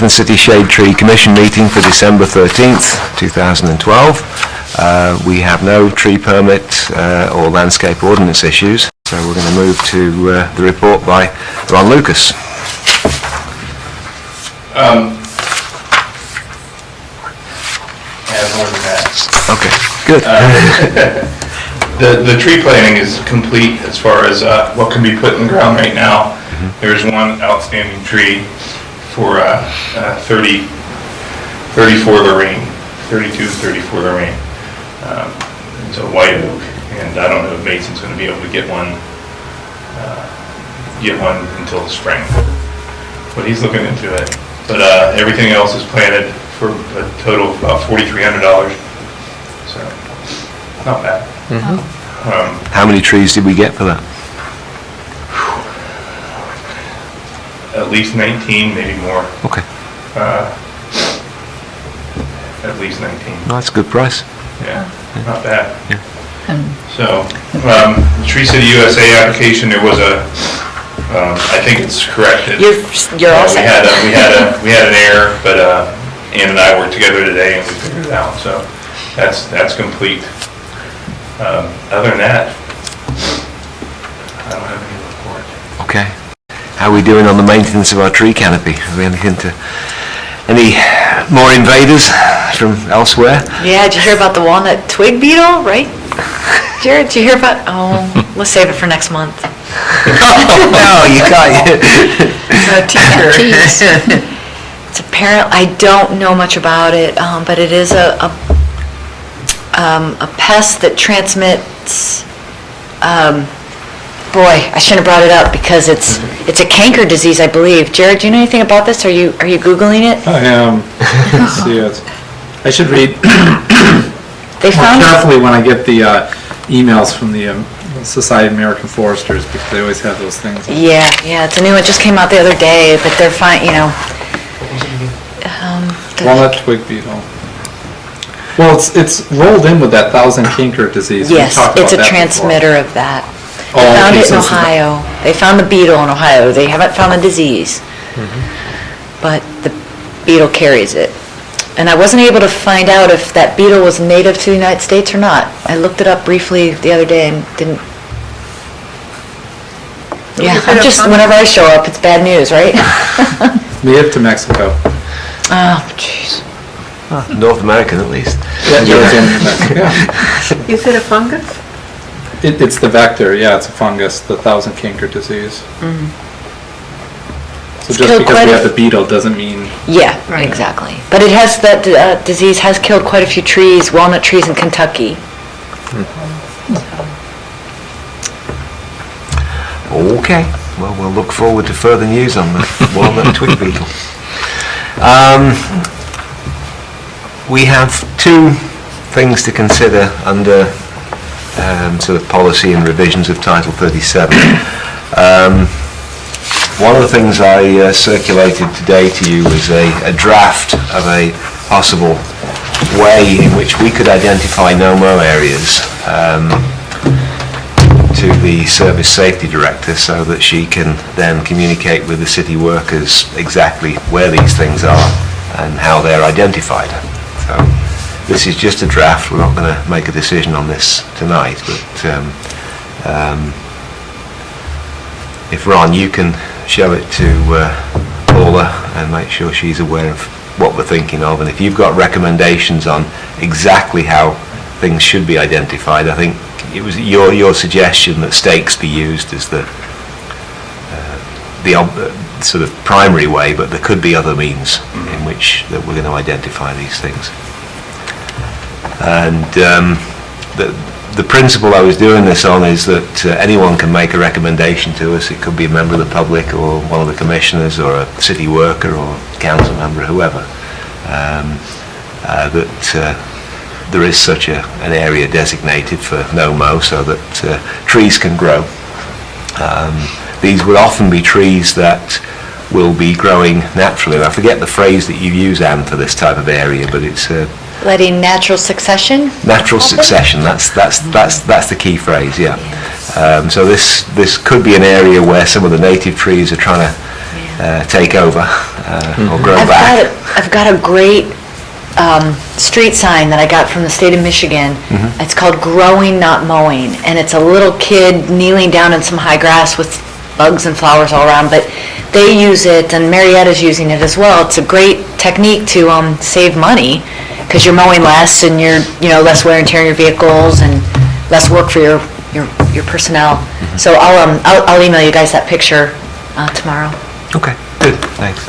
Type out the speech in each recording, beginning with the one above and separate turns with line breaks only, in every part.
Athens City Shade Tree Commission meeting for December 13th, 2012. We have no tree permit or landscape ordinance issues, so we're going to move to the report by Ron Lucas.
More than that.
Okay, good.
The tree planting is complete as far as what can be put in the ground right now. There's one outstanding tree for 30 for Lorraine, 32 and 30 for Lorraine. It's a white oak, and I don't know if Mason's going to be able to get one until the spring. But he's looking into it. But everything else is planted for a total of about $4,300. So, not bad.
How many trees did we get for that?
At least 19, maybe more.
Okay.
At least 19.
No, that's a good price.
Yeah, not bad.
Yeah.
So, the Tree City USA application, there was a, I think it's corrected.
You're all
We
set.
had an error, but Ann and I worked together today and we figured it out. So, that's complete. Other than that, I don't have any report.
Okay. How are we doing on the maintenance of our tree canopy? Are we anything to any more invaders from elsewhere?
Yeah, did you hear about the walnut twig beetle, right? Jared, did you hear about, let's save it for next month.
No, you can't.
Tease. It's apparent, I don't know much about it, but it is a pest that transmits, boy, I shouldn't have brought it up because it's a canker disease, I believe. Jared, do you know anything about this? Are you Googling it?
I am. Let's see it. I should read
They
more
found
carefully when I get the emails from the Society of American Foresters, because they always have those things.
Yeah, it's a new one, just came out the other day, but they're fine,
Walnut twig beetle. Well, it's rolled in with that thousand canker disease.
Yes,
We talked
it's
about
a
that
transmitter of that. They
Oh,
found
okay,
it in
so it's-
Ohio. They found the beetle in Ohio. They haven't found the disease, but the beetle carries it. And I wasn't able to find out if that beetle was native to the United States or not. I looked it up briefly the other day and didn't. Yeah, I'm just, whenever I show up, it's bad news, right?
Native to Mexico.
Oh, jeez.
North American at least.
Yeah.
Is it a fungus?
It's the vector, yeah, it's a fungus, the thousand canker disease. So just
killed
because
quite
we
a
have the beetle doesn't mean...
Yeah,
Right.
exactly. But it has, that disease has killed quite a few trees, walnut trees in Kentucky.
Okay. Well, we'll look forward to further news on the walnut twig beetle. We have two things to consider under sort of policy and revisions of Title 37. One of the things I circulated today to you was a draft of a possible way in which we could identify no-mow areas to the Service Safety Director so that she can then communicate with the city workers exactly where these things are and how they're identified. So this is just a draft. We're not going to make a decision on this tonight, but if Ron, you can show it to Paula and make sure she's aware of what we're thinking of, and if you've got recommendations on exactly how things should be identified, I think it was your suggestion that stakes be used as the sort of primary way, but there could be other means in which that we're going to identify these things. And the principle I was doing this on is that anyone can make a recommendation to us. It could be a member of the public or one of the commissioners or a city worker or council member, whoever, that there is such an area designated for no-mow so that trees can grow. These would often be trees that will be growing naturally. And I forget the phrase that you use, Anne, for this type of area, but it's
Letting natural succession?
natural succession. That's the key phrase. Yeah. So this could be an area where some of the native trees are trying to take over or grow back.
I've got a great street sign that I got from the state of Michigan. It's called Growing Not Mowing, and it's a little kid kneeling down in some high grass with bugs and flowers all around, but they use it, and Marietta's using it as well. It's a great technique to save money, because you're mowing less and you're less wear and tear in your vehicles and less work for your personnel. So I'll email you guys that picture tomorrow.
Okay, good, thanks.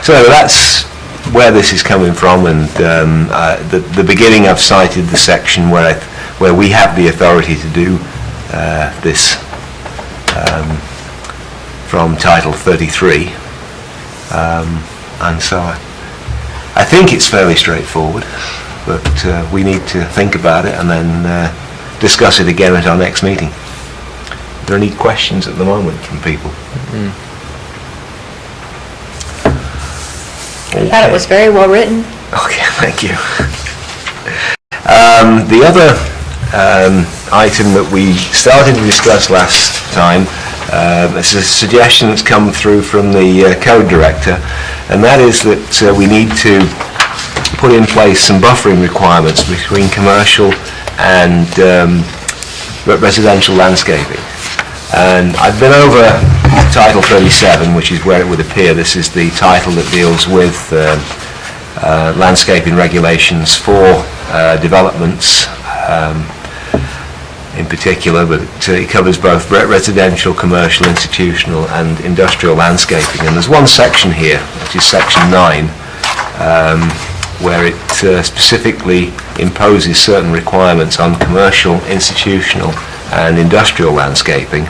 So that's where this is coming from, and the beginning I've cited the section where we have the authority to do this from Title 33, and so I think it's fairly straightforward, but we need to think about it and then discuss it again at our next meeting. Are there any questions at the moment from people?
I thought it was very well written.
Okay, thank you. The other item that we started to discuss last time, it's a suggestion that's come through from the code director, and that is that we need to put in place some buffering requirements between commercial and residential landscaping. And I've been over Title 37, which is where it would appear. This is the title that deals with landscaping regulations for developments in particular, but it covers both residential, commercial, institutional and industrial landscaping. And there's one section here, which is section 9, where it specifically imposes certain requirements on commercial, institutional and industrial landscaping,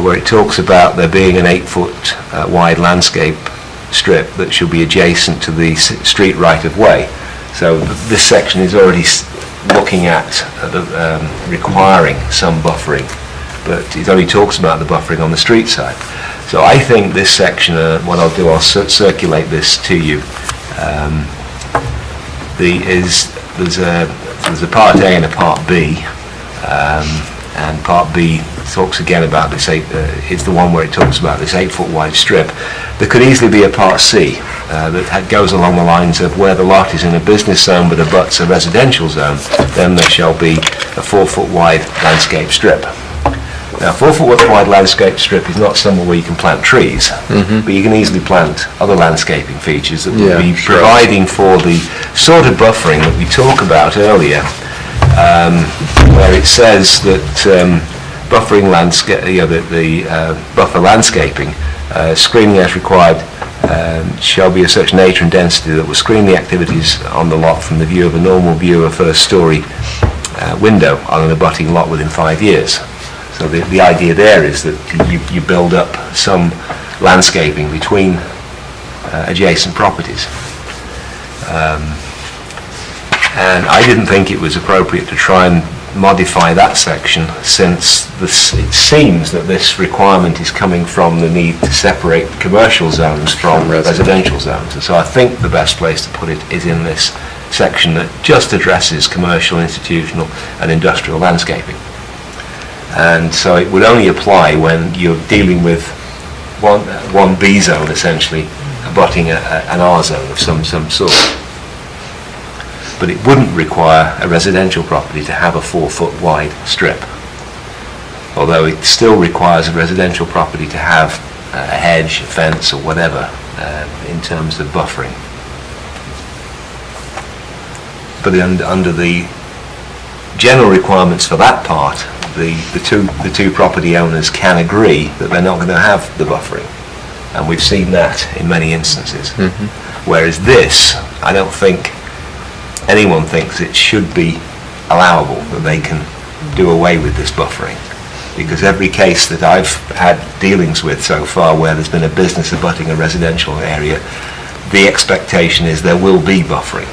where it talks about there being an 8-foot wide landscape strip that should be adjacent to the street right-of-way. So this section is already looking at requiring some buffering, but it only talks about the buffering on the street side. So I think this section, what I'll do, I'll circulate this to you. There's a Part A and a Part B, and Part B talks again about this it's the one where it talks about this 8-foot wide strip. There could easily be a Part C that goes along the lines of where the lot is in a business zone but abuts a residential zone, then there shall be a 4-foot wide landscape strip. Now, 4-foot wide landscape strip is not somewhere where you can plant trees, but you can easily plant other landscaping features that will be providing for the sort of buffering that we talked about earlier, where it says that buffering landscape, the buffer landscaping, screening as required shall be of such nature and density that will screen the activities on the lot from the view of a normal view of a first-story window on an abutting lot within 5 years. So the idea there is that you build up some landscaping between adjacent properties. And I didn't think it was appropriate to try and modify that section, since it seems that this requirement is coming from the need to separate commercial zones from residential zones. And so I think the best place to put it is in this section that just addresses commercial, institutional and industrial landscaping. And so it would only apply when you're dealing with one B zone, essentially, abutting an R zone of some sort. But it wouldn't require a residential property to have a 4-foot wide strip, although it still requires a residential property to have a hedge, a fence or whatever in terms of buffering. But under the general requirements for that part, the two property owners can agree that they're not going to have the buffering, and we've seen that in many instances. Whereas this, I don't think anyone thinks it should be allowable, that they can do away with this buffering, because every case that I've had dealings with so far where there's been a business abutting a residential area, the expectation is there will be buffering.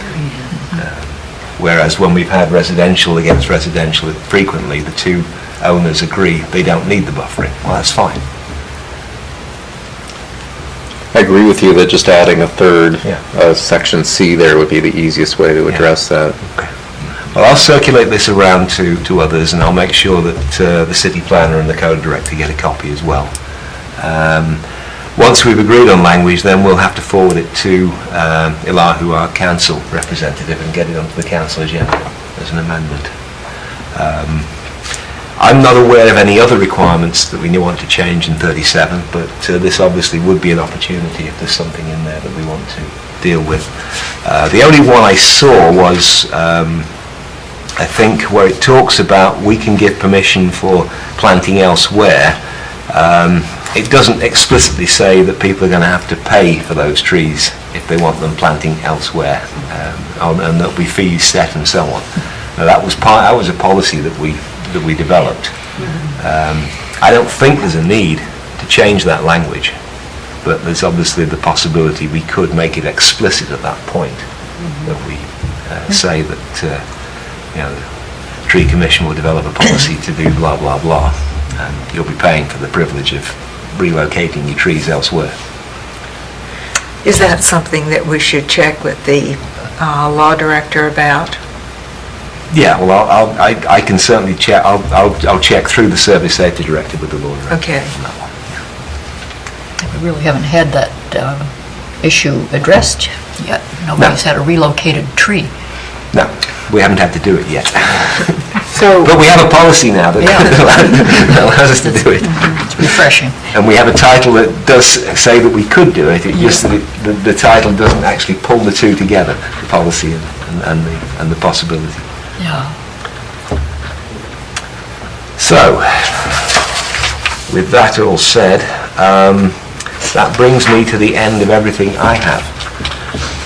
Whereas when we've had residential against residential, frequently the two owners agree they don't need the buffering. Well, that's fine.
I agree with you that just adding a third section C there would be the easiest way to address that.
Okay. Well, I'll circulate this around to others, and I'll make sure that the city planner and the code director get a copy as well. Once we've agreed on language, then we'll have to forward it to Elihu, our council representative, and get it onto the council agenda as an amendment. I'm not aware of any other requirements that we want to change in 37, but this obviously would be an opportunity if there's something in there that we want to deal with. The only one I saw was, I think, where it talks about we can give permission for planting elsewhere. It doesn't explicitly say that people are going to have to pay for those trees if they want them planting elsewhere, and there'll be fees set and so on. Now, that was a policy that we developed. I don't think there's a need to change that language, but there's obviously the possibility we could make it explicit at that point, that we say that the Tree Commission will develop a policy to do blah blah blah, and you'll be paying for the privilege of relocating your trees elsewhere.
Is that something that we should check with the law director about?
Yeah, well, I can certainly check. I'll check through the service safety director with the law director.
Okay.
On that one.
We really haven't had that issue addressed yet. Nobody's had a relocated tree.
No, we haven't had to do it yet.
So,
But we have a policy now that allows us to do it.
It's refreshing.
And we have a title that does say that we could do it. It's just that the title doesn't actually pull the two together, the policy and the possibility.
Yeah.
So, with that all said, that brings me to the end of everything I have.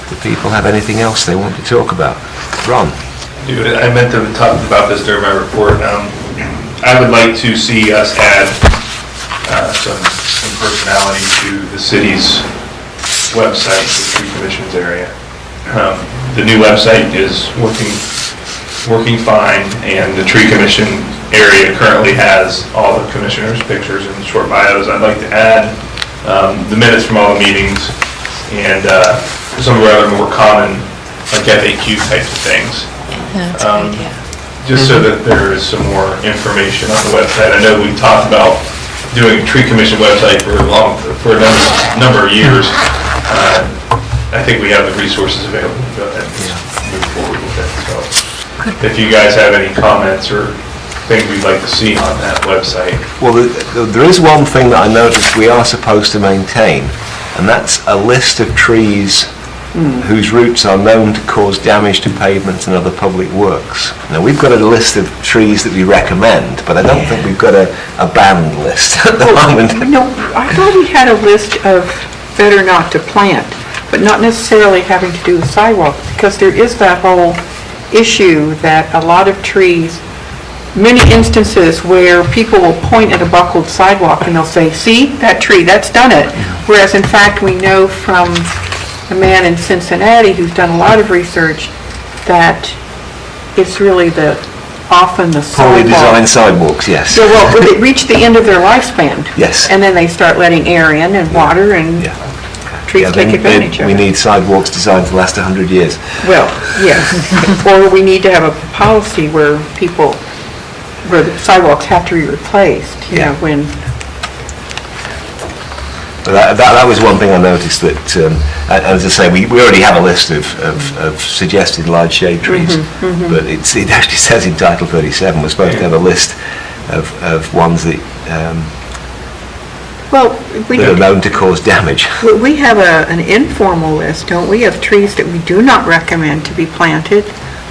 Do people have anything else they want to talk about? Ron?
I meant to talk about this during my report. I would like to see us add some personality to the city's website, the Tree Commission's area. The new website is working fine, and the Tree Commission area currently has all the commissioners' pictures and short bios. I'd like to add the minutes from all the meetings and some of our other more common, like FAQ types of things.
That's a good idea.
Just so that there is some more information on the website. I know we talked about doing a Tree Commission website for a number of years. I think we have the resources available to go ahead and move forward with it. So if you guys have any comments or things we'd like to see on that website.
Well, there is one thing that I noticed we are supposed to maintain, and that's a list of trees whose roots are known to cause damage to pavements and other public works. Now, we've got a list of trees that we recommend, but I don't think we've got a banned list at the moment.
no, I thought we had a list of better not to plant, but not necessarily having to do with sidewalks, because there is that whole issue that a lot of trees, many instances where people will point at a buckled sidewalk and they'll say, see, that tree, that's done it. Whereas in fact, we know from a man in Cincinnati who's done a lot of research that it's really often the
Poorly designed
sidewalk.
sidewalks, yes.
So, well, they reach the end of their lifespan.
Yes.
And then they start letting air in and water and
Yeah.
trees
Yeah,
take advantage of
we
it.
need sidewalks designed to last 100 years.
Well, yes. Or we need to have a policy where the sidewalks have to be replaced,
Yeah.
when,
That was one thing I noticed that, as I say, we already have a list of suggested large shade trees, but it actually says in Title 37 we're supposed to have a list of ones that
well, we
are known to cause damage.
we have an informal list, don't we, of trees that we do not recommend to be planted,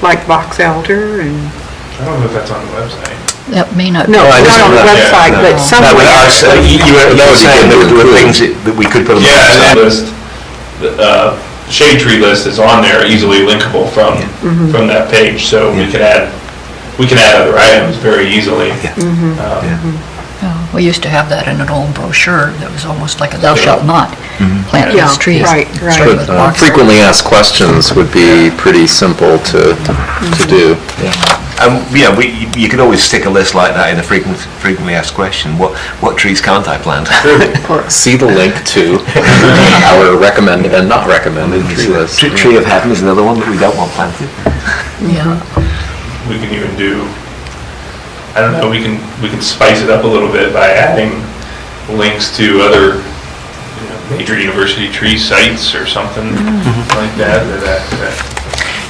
like box elder and...
I don't know if that's on the website.
That may not.
No,
I
not on the
just-
website,
no.
but
No,
somewhere.
but you were saying that there were things that we could put on the
Yeah,
website.
the list, the shade tree list is on there, easily linkable from that page, so we can add other items very easily.
Yeah.
Yeah, we used to have that in an old brochure that was almost like a thou shalt not plant
Yeah,
these trees.
right.
Starting with box.
Frequently asked questions would be pretty simple to do.
You could always stick a list like that in a frequently asked question. What trees can't I plant?
See the link to our recommended and not recommended tree list.
Tree of Heaven is another one that we don't want planted.
Yeah.
We can even do, I don't know, we can spice it up a little bit by adding links to other, major university tree sites or something like that, or that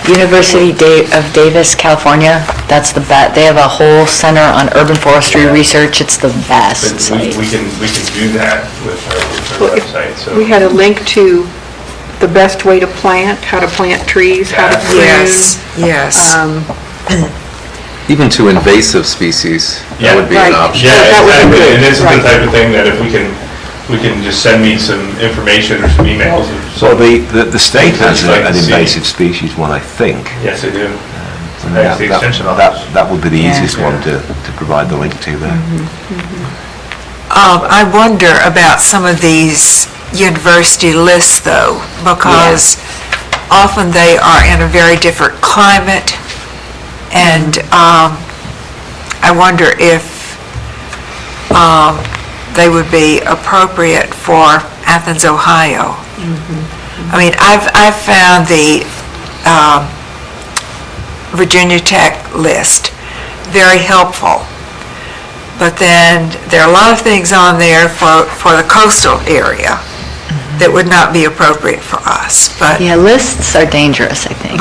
University of Davis, California, that's the best. They have a whole center on urban forestry research. It's the best
but
site.
we can do that with our
Well, if
website, so.
We had a link to the best way to plant, how to plant trees, how to prune.
Yes.
Even to invasive species, that would be
Right.
an option.
Yeah,
That would be
exactly,
good,
and this is the
right.
type of thing that if we can just send me some information or some emails of
So
some.
the state has
I'd like
an
to see.
invasive species one, I think.
Yes, I do.
And
That's the extension office.
that would be the
Yeah.
easiest one to provide the link to there.
I wonder about some of these university lists, though, because often they are in a very different climate, and I wonder if they would be appropriate for Athens, Ohio. I mean, I've found the Virginia Tech list very helpful. But then there are a lot of things on there for the coastal area that would not be appropriate for us. But
Yeah, lists are dangerous, I think.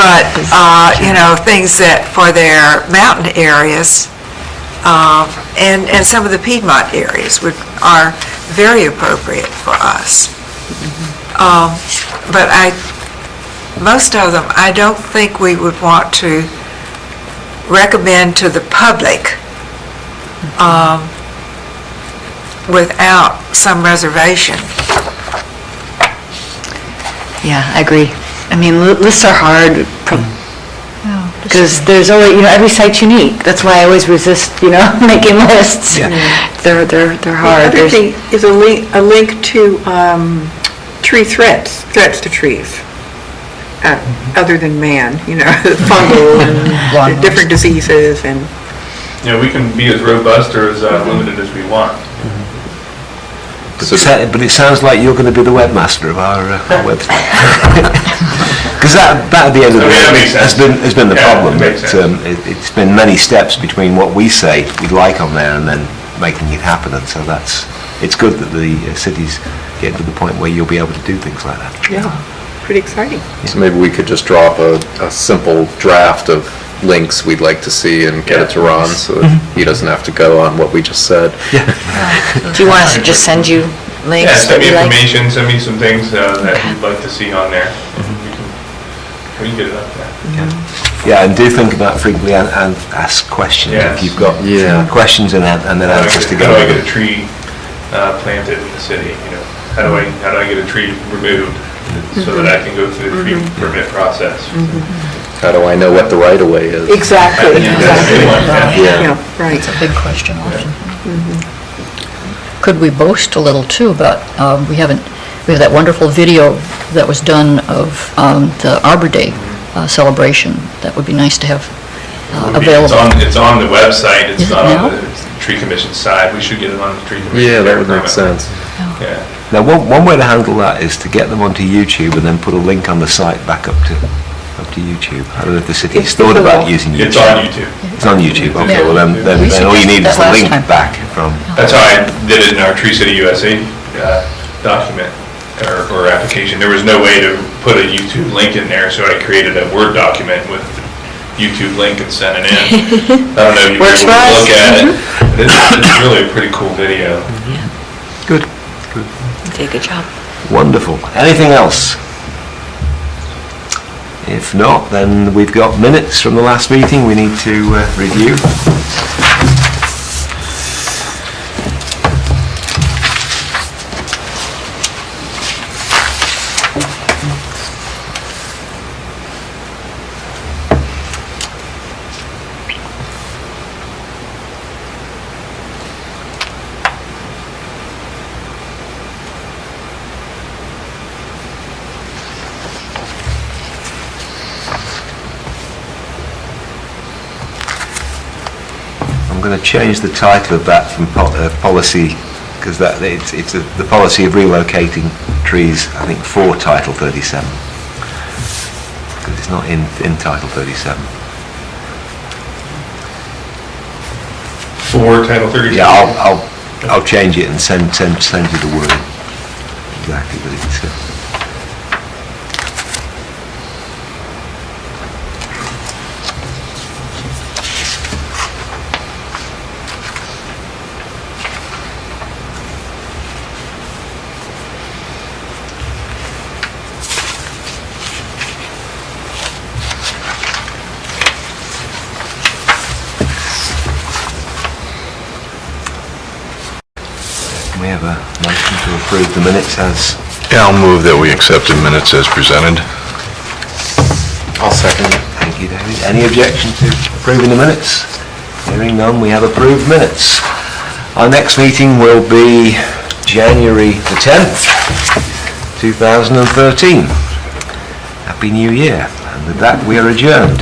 things that for their mountain areas and some of the Piedmont areas are very appropriate for us. But most of them, I don't think we would want to recommend to the public without some reservation.
Yeah, I agree. I mean, lists are hard because there's always, every site's unique. That's why I always resist, making lists.
Yeah.
They're
The
hard.
other thing is a link to tree threats to trees, other than man, fungal and different diseases and.
We can be as robust or as limited as we want.
But it sounds like you're going to be the webmaster of our website. Because that at the end of the
Okay, that
day
makes
has
sense.
been the
Yeah,
problem.
that makes sense.
It's been many steps between what we say we'd like on there and then making it happen. And so it's good that the cities get to the point where you'll be able to do things like that.
Yeah, pretty exciting.
So maybe we could just drop a simple draft of links we'd like to see and get it to Ron so that he doesn't have to go on what we just said.
Do you want us to just send you links?
Yeah, send me
that you like?
information, send me some things that you'd like to see on there. We can get it up there.
Yeah, and do think about frequently and ask questions
Yes.
if you've got questions and then answers to
How
go
do I
with
get a
them.
tree planted in the city, How do I get a tree removed so that I can go through the tree permit process?
How do I know what the right-of-way is?
Exactly,
Yeah, that's a good one, yeah.
Yeah, right.
It's a big question often. Could we boast a little too about, we have that wonderful video that was done of the Arbor Day celebration. That would be nice to have available.
It's on the website, it's
Is it
not
now?
on the tree commission side. We should get it on the tree commission.
Yeah, that would make sense.
Yeah.
Now, one way to handle that is to get them onto YouTube and then put a link on the site back up to YouTube. I don't know if the city's
It's
thought about
below.
using YouTube.
It's on YouTube.
It's on YouTube, okay,
Yeah.
well then
We
all you need is
suggested
the
that
link
last time.
back from,
That's how I did it in our Tree City USA document or application. There was no way to put a YouTube link in there, so I created a Word document with the YouTube link and sent it in. I don't know if you were
Works
able
for
to
us.
look at it. It's really a pretty cool video.
good,
You did a good job.
wonderful. Anything else? If not, then we've got minutes from the last meeting we need to review. I'm going to change the title of that from policy, because it's the policy of relocating trees, I think, for Title 37. Because it's not in Title 37.
For Title 37.
Yeah, I'll change it and send you the word. exactly, but it's... We have a motion to approve the minutes as...
Yeah, I'll move that we accept the minutes as presented.
I'll second it.
Thank you, David. Any objection to approving the minutes? Hearing none, we have approved minutes. Our next meeting will be January the 10th, 2013. Happy New Year. And with that, we are adjourned.